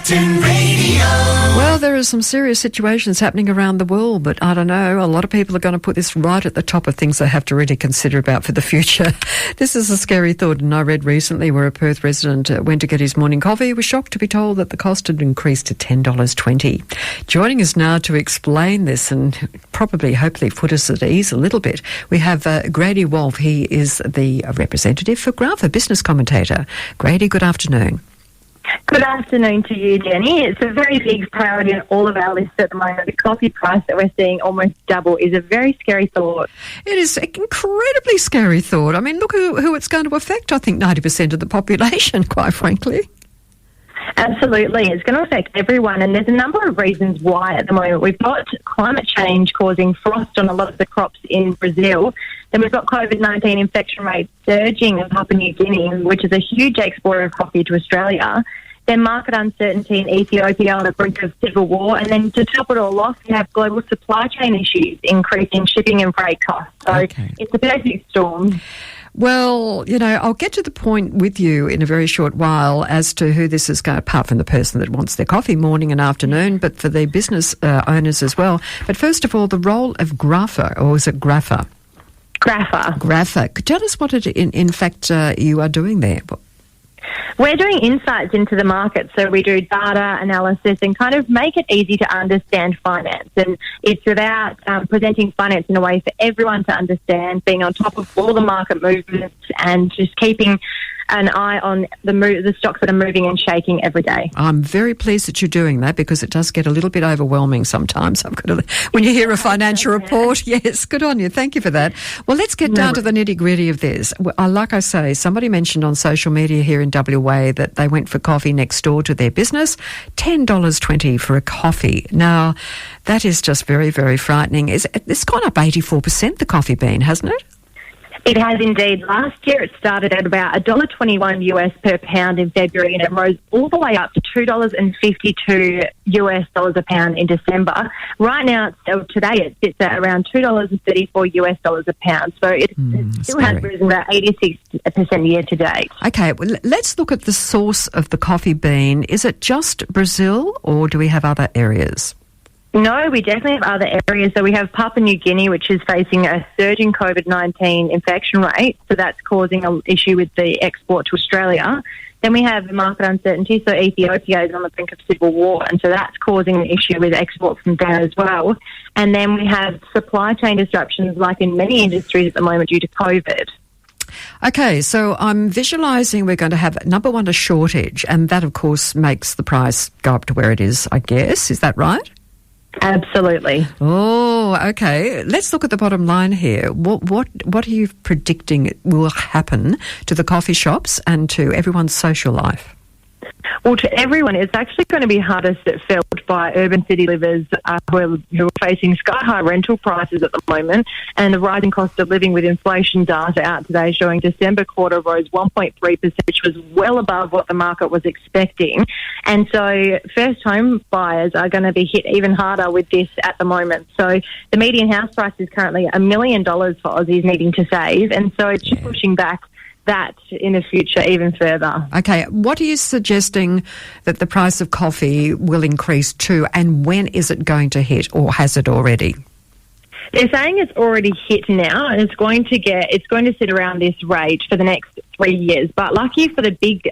Curtin Radio. Well, there are some serious situations happening around the world, but I don't know, a lot of people are going to put this right at the top of things they have to really consider about for the future. This is a scary thought, and I read recently where a Perth resident went to get his morning coffee. He was shocked to be told that the cost had increased to $10.20. Joining us now to explain this and probably, hopefully, put us at ease a little bit, we have Grady Wulff. He is the representative for Grafa, business commentator. Grady, good afternoon. Good afternoon to you, Jenny. It's a very big priority on all of our lists at the moment. The coffee price that we're seeing almost double is a very scary thought. It is an incredibly scary thought. I mean, look who it's going to affect. I think 90% of the population, quite frankly. Absolutely. It's going to affect everyone, and there's a number of reasons why at the moment. We've got climate change causing frost on a lot of the crops in Brazil. Then we've got COVID-19 infection rates surging in Papua New Guinea, which is a huge exporter of coffee to Australia. Then market uncertainty in Ethiopia on the brink of civil war. And then to top it all off, you have global supply chain issues, increasing shipping and freight costs. So It's a perfect storm. Well, you know, I'll get to the point with you in a very short while as to who this is going, apart from the person that wants their coffee morning and afternoon, but for the business owners as well. But first of all, the role of Grafa, or is it Grafa? Grafa. Grafa. Tell us what it, in fact, you are doing there. We're doing insights into the market, so we do data analysis and kind of make it easy to understand finance. And it's about presenting finance in a way for everyone to understand, being on top of all the market movements and just keeping an eye on the stocks that are moving and shaking every day. I'm very pleased that you're doing that because it does get a little bit overwhelming sometimes. When you hear a financial report, yes, good on you. Thank you for that. Well, let's get down to the nitty-gritty of this. Like I say, somebody mentioned on social media here in WA that they went for coffee next door to their business, $10.20 for a coffee. Now, that is just very, very frightening. It's gone up 84%, the coffee bean, hasn't it? It has indeed. Last year it started at about $1.21 US per pound in February, and it rose all the way up to $2.52 US dollars a pound in December. Right now, today it sits at around $2.34 US dollars a pound. So it still has risen about 86% year to date. Okay, well, let's look at the source of the coffee bean. Is it just Brazil, or do we have other areas? No, we definitely have other areas. So we have Papua New Guinea, which is facing a surging COVID-19 infection rate. So that's causing an issue with the export to Australia. Then we have market uncertainty. So Ethiopia is on the brink of civil war, and so that's causing an issue with exports from there as well. And then we have supply chain disruptions, like in many industries at the moment, due to COVID. Okay, so I'm visualising we're going to have, number one, a shortage, and that, of course, makes the price go up to where it is, I guess. Is that right? Absolutely. Oh, okay. Let's look at the bottom line here. What are you predicting will happen to the coffee shops and to everyone's social life? Well, to everyone, it's actually going to be hardest felt by urban city livers who are facing sky-high rental prices at the moment, and the rising cost of living with inflation data out today showing December quarter rose 1.3%, which was well above what the market was expecting. And so first home buyers are going to be hit even harder with this at the moment. So the median house price is currently $1 million for Aussies needing to save, and so it's just pushing back that in the future even further. Okay, what are you suggesting that the price of coffee will increase to, and when is it going to hit, or has it already? They're saying it's already hit now, and it's going to sit around this rate for the next 3 years. But lucky for the big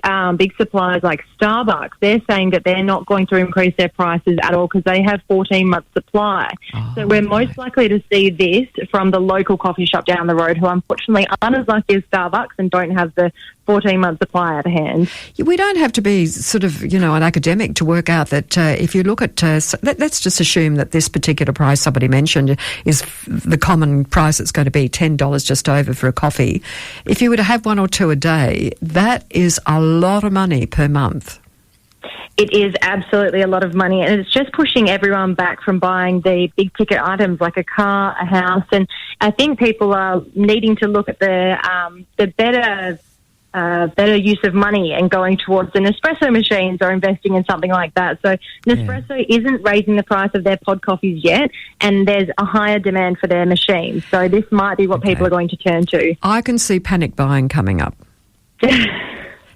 suppliers like Starbucks, they're saying that they're not going to increase their prices at all because they have 14-month supply. So we're most likely to see this from the local coffee shop down the road, who unfortunately aren't as lucky as Starbucks and don't have the 14-month supply at hand. We don't have to be sort of, an academic to work out that if you look at, let's just assume that this particular price somebody mentioned is the common price. It's going to be $10 just over for a coffee. If you were to have one or two a day, that is a lot of money per month. It is absolutely a lot of money, and it's just pushing everyone back from buying the big ticket items like a car, a house, and I think people are needing to look at the better use of money and going towards the Nespresso machines or investing in something like that. So Nespresso isn't raising the price of their pod coffees yet, and there's a higher demand for their machines. So this might be what people are going to turn to. I can see panic buying coming up.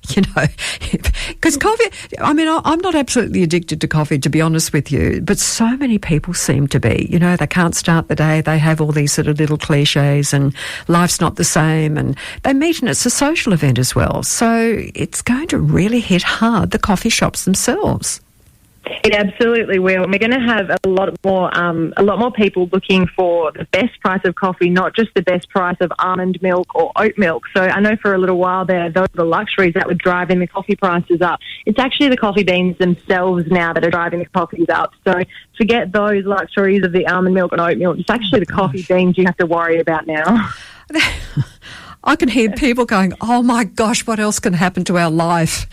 because coffee, I mean, I'm not absolutely addicted to coffee, to be honest with you, but so many people seem to be. They can't start the day. They have all these sort of little cliches and life's not the same, and they meet and it's a social event as well. So it's going to really hit hard the coffee shops themselves. It absolutely will. We're going to have a lot more people looking for the best price of coffee, not just the best price of almond milk or oat milk. So I know for a little while there, those are the luxuries that were driving the coffee prices up. It's actually the coffee beans themselves now that are driving the coffees up. So forget those luxuries of the almond milk and oat milk. It's actually the coffee beans you have to worry about now. I can hear people going, oh my gosh, what else can happen to our life?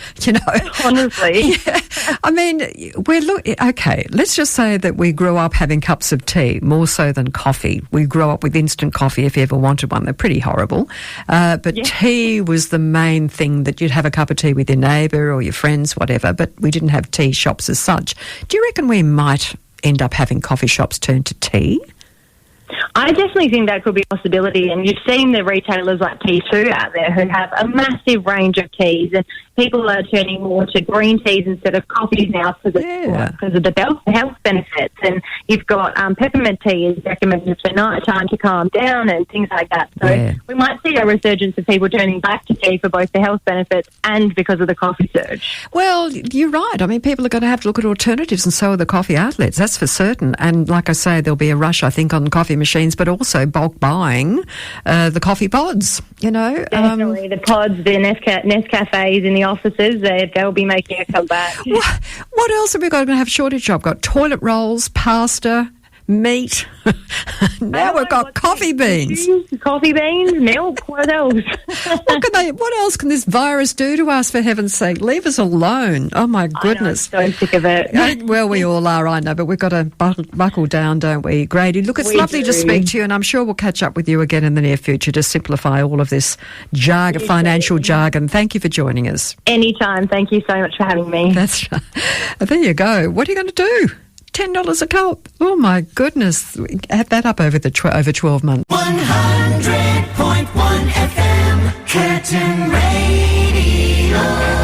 Honestly. Yeah. I mean, okay, let's just say that we grew up having cups of tea more so than coffee. We grew up with instant coffee if you ever wanted one. They're pretty horrible. But tea was the main thing, that you'd have a cup of tea with your neighbour or your friends, whatever, but we didn't have tea shops as such. Do you reckon we might end up having coffee shops turn to tea? I definitely think that could be a possibility, and you've seen the retailers like T2 out there who have a massive range of teas, and people are turning more to green teas instead of coffees now because of the health benefits. And you've got peppermint tea is recommended for night time to calm down and things like that. So we might see a resurgence of people turning back to tea for both the health benefits and because of the coffee surge. Well, you're right. I mean, people are going to have to look at alternatives, and so are the coffee outlets, that's for certain. And like I say, there'll be a rush, I think, on coffee machines, but also bulk buying the coffee pods, Definitely. The pods, the Nescafes in the offices, they'll be making a comeback. What else have we got? We're going to have shortage of? I've got toilet rolls, pasta, meat. Now we've got coffee beans. Coffee beans, milk, what else? What else can this virus do to us, for heaven's sake? Leave us alone. Oh, my goodness. I'm so sick of it. Well, we all are, I know, but we've got to buckle down, don't we, Grady? Look, it's lovely to speak to you, and I'm sure we'll catch up with you again in the near future to simplify all of this financial jargon. Thank you for joining us. Anytime. Thank you so much for having me. That's right. There you go. What are you going to do? $10 a cup. Oh, my goodness. Add that up over 12 months. 100.1 FM, Curtin Radio.